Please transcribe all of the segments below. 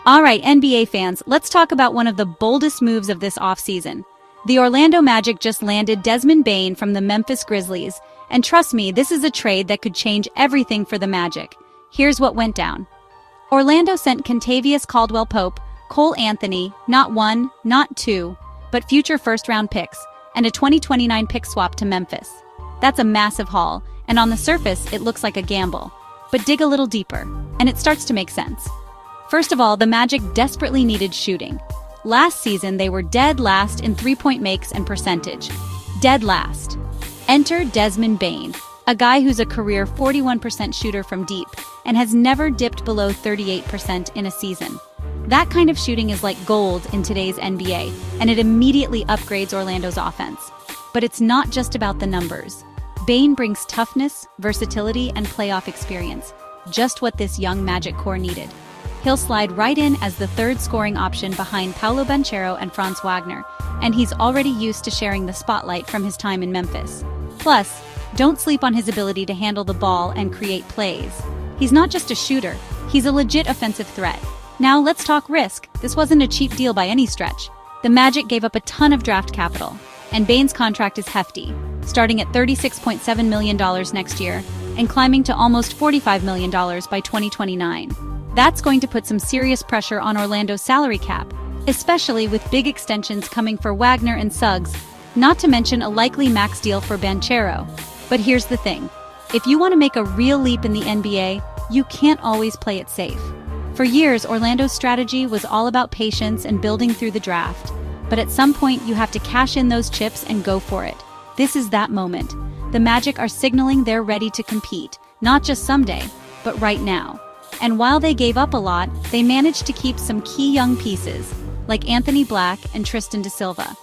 Alright, NBA fans, let's talk about one of the boldest moves of this offseason. The Orlando Magic just landed Desmond Bane from the Memphis Grizzlies, and trust me, this is a trade that could change everything for the Magic. Here's what went down. Orlando sent Kentavious Caldwell-Pope, Cole Anthony, not one, not two, but future first-round picks, and a 2029 pick swap to Memphis. That's a massive haul, and on the surface, it looks like a gamble. But dig a little deeper, and it starts to make sense. First of all, the Magic desperately needed shooting. Last season, they were dead last in three-point makes and percentage. Dead last. Enter Desmond Bane, a guy who's a career 41% shooter from deep and has never dipped below 38% in a season. That kind of shooting is like gold in today's NBA, and it immediately upgrades Orlando's offense. But it's not just about the numbers. Bane brings toughness, versatility, and playoff experience, just what this young Magic core needed. He'll slide right in as the third scoring option behind Paolo Banchero and Franz Wagner, and he's already used to sharing the spotlight from his time in Memphis. Plus, don't sleep on his ability to handle the ball and create plays. He's not just a shooter, he's a legit offensive threat. Now let's talk risk. This wasn't a cheap deal by any stretch. The Magic gave up a ton of draft capital, and Bane's contract is hefty, starting at $36.7 million next year and climbing to almost $45 million by 2029. That's going to put some serious pressure on Orlando's salary cap, especially with big extensions coming for Wagner and Suggs, not to mention a likely max deal for Banchero. But here's the thing. If you want to make a real leap in the NBA, you can't always play it safe. For years, Orlando's strategy was all about patience and building through the draft. But at some point, you have to cash in those chips and go for it. This is that moment. The Magic are signaling they're ready to compete, not just someday, but right now. And while they gave up a lot, they managed to keep some key young pieces, like Anthony Black and Tristan da Silva.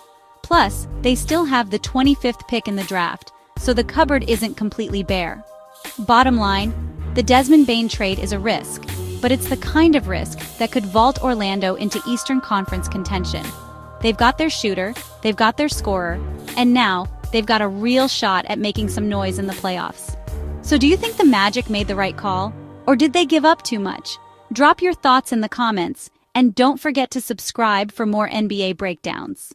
Plus, they still have the 25th pick in the draft, so the cupboard isn't completely bare. Bottom line, the Desmond Bane trade is a risk, but it's the kind of risk that could vault Orlando into Eastern Conference contention. They've got their shooter, they've got their scorer, and now they've got a real shot at making some noise in the playoffs. So do you think the Magic made the right call? Or did they give up too much? Drop your thoughts in the comments, and don't forget to subscribe for more NBA breakdowns.